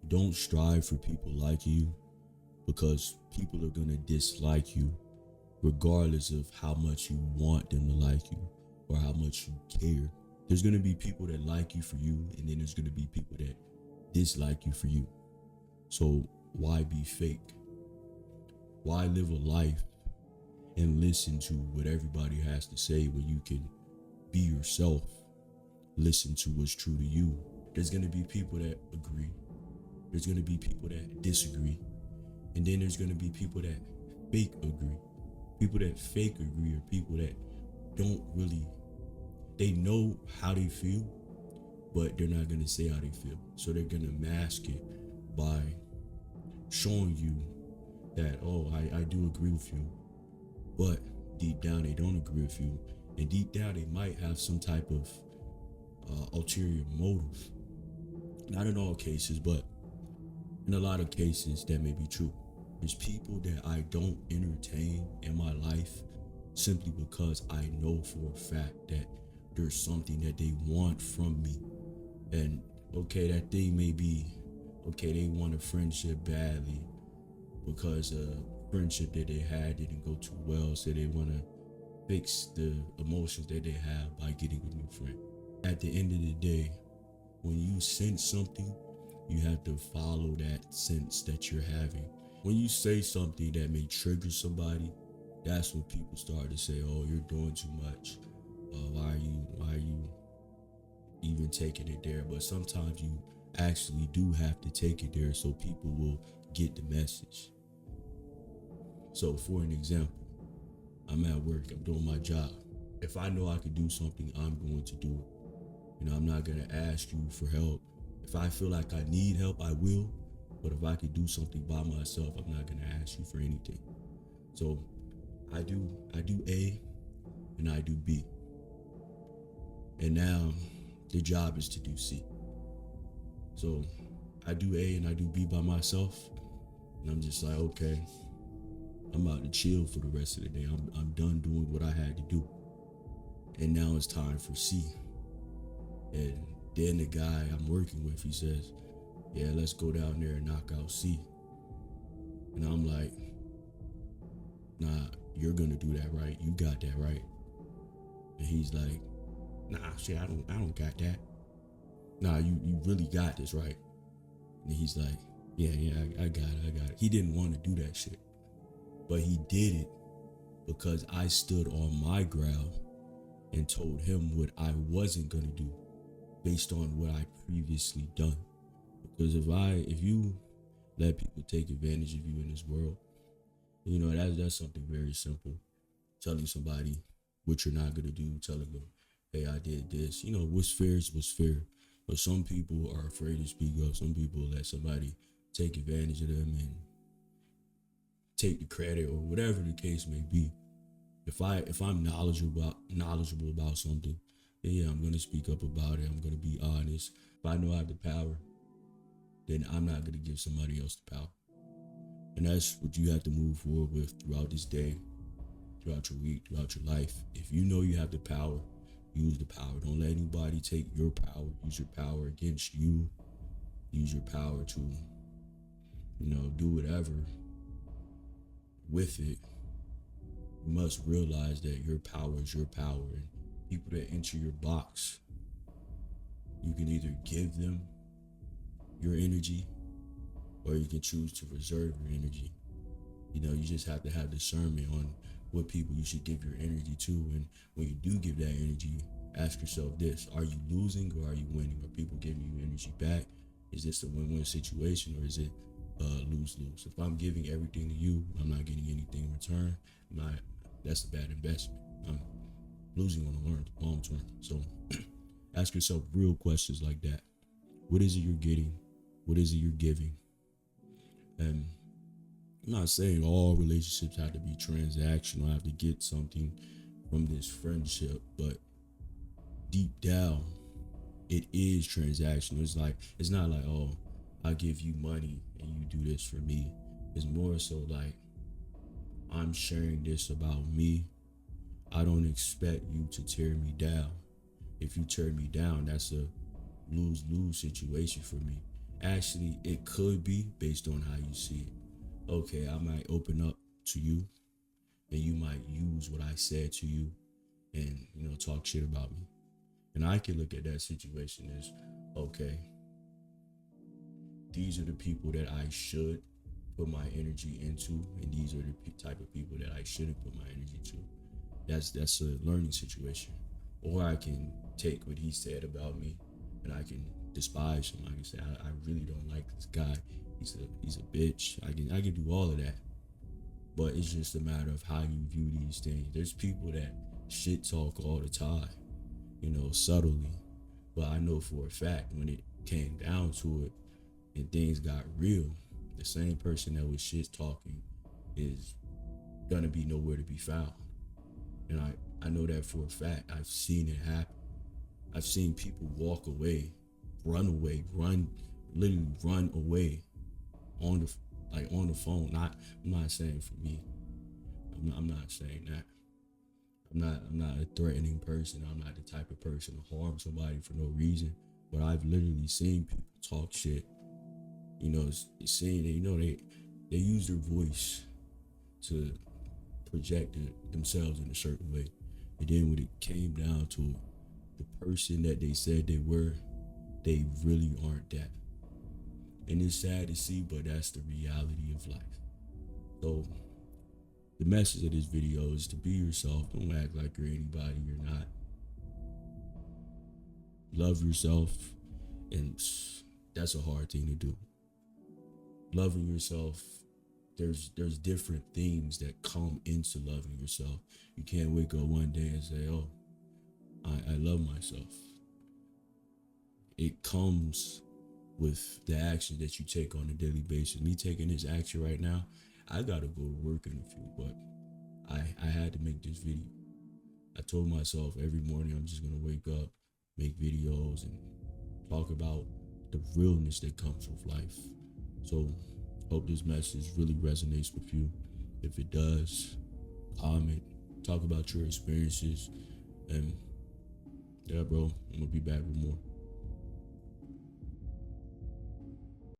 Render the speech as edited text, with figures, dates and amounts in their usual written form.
Don't strive for people liking you, because people are gonna dislike you regardless of how much you want them to like you or how much you care. There's gonna be people that like you for you, and then there's gonna be people that dislike you for you. So why be fake? Why live a life and listen to what everybody has to say when you can be yourself? Listen to what's true to you. There's gonna be people that agree. There's gonna be people that disagree. And then there's gonna be people that fake agree. People that fake agree are people that don't really, they know how they feel, but they're not gonna say how they feel. So they're gonna mask it by showing you that, oh, I do agree with you, but deep down they don't agree with you. And deep down they might have some type of ulterior motive. Not in all cases, but in a lot of cases that may be true. There's people that I don't entertain in my life simply because I know for a fact that there's something that they want from me. And okay, that thing may be, okay, they want a friendship badly because a friendship that they had didn't go too well, so they want to fix the emotions that they have by getting a new friend. At the end of the day, when you sense something, you have to follow that sense that you're having. When you say something that may trigger somebody, that's when people start to say, oh, you're doing too much. Why are you even taking it there? But sometimes you actually do have to take it there so people will get the message. So for an example, I'm at work, I'm doing my job. If I know I can do something, I'm going to do it. I'm not gonna ask you for help. If I feel like I need help, I will. But if I could do something by myself, I'm not gonna ask you for anything. So I do A and I do B. And now the job is to do C. So I do A and I do B by myself. And I'm just like, okay, I'm about to chill for the rest of the day. I'm done doing what I had to do. And now it's time for C. And then the guy I'm working with, he says, yeah, let's go down there and knock out C. And I'm like, nah, you're gonna do that, right? You got that, right? And he's like, nah, shit, I don't got that. Nah, you really got this, right? And he's like, yeah, I got it. He didn't want to do that shit, but he did it because I stood on my ground and told him what I wasn't gonna do based on what I previously done. Because if you let people take advantage of you in this world, that's something very simple. Telling somebody what you're not gonna do, telling them, hey, I did this. What's fair is what's fair. But some people are afraid to speak up. Some people let somebody take advantage of them and take the credit or whatever the case may be. If I'm knowledgeable about something, then yeah, I'm gonna speak up about it. I'm gonna be honest. If I know I have the power, then I'm not gonna give somebody else the power. And that's what you have to move forward with throughout this day, throughout your week, throughout your life. If you know you have the power, use the power. Don't let anybody take your power. Use your power against you. Use your power to, do whatever with it. You must realize that your power is your power. And people that enter your box, you can either give them your energy or you can choose to reserve your energy. You just have to have discernment on what people you should give your energy to. And when you do give that energy, ask yourself this: are you losing or are you winning? Are people giving you energy back? Is this a win-win situation or is it lose-lose? If I'm giving everything to you, I'm not getting anything in return, that's a bad investment. I'm losing on the long term. So ask yourself real questions like that. What is it you're getting? What is it you're giving? And I'm not saying all relationships have to be transactional, I have to get something from this friendship, but deep down, it is transactional. It's not like, oh, I give you money and you do this for me. It's more so like, I'm sharing this about me. I don't expect you to tear me down. If you tear me down, that's a lose-lose situation for me. Actually, it could be based on how you see it. Okay, I might open up to you, and you might use what I said to you, and talk shit about me. And I can look at that situation as, okay, these are the people that I should put my energy into, and these are the type of people that I shouldn't put my energy to. That's a learning situation. Or I can take what he said about me, and I can despise him. I can say I really don't like this guy. He's a bitch. I can do all of that. But it's just a matter of how you view these things. There's people that shit talk all the time, subtly. But I know for a fact when it came down to it and things got real, the same person that was shit talking is gonna be nowhere to be found. And I know that for a fact. I've seen it happen. I've seen people walk away, literally run away on the phone. I'm not saying for me. I'm not saying that. I'm not a threatening person. I'm not the type of person to harm somebody for no reason. But I've literally seen people talk shit. It's saying that they use their voice to project themselves in a certain way. And then when it came down to it, the person that they said they were, they really aren't that. And it's sad to see, but that's the reality of life. So the message of this video is to be yourself. Don't act like you're anybody you're not. Love yourself, and that's a hard thing to do. Loving yourself, there's different things that come into loving yourself. You can't wake up one day and say, oh, I love myself. It comes with the action that you take on a daily basis. Me taking this action right now, I gotta go to work in a few, but I had to make this video. I told myself every morning I'm just gonna wake up, make videos, and talk about the realness that comes with life. So hope this message really resonates with you. If it does, comment, talk about your experiences, and yeah, bro, I'm gonna be back with more.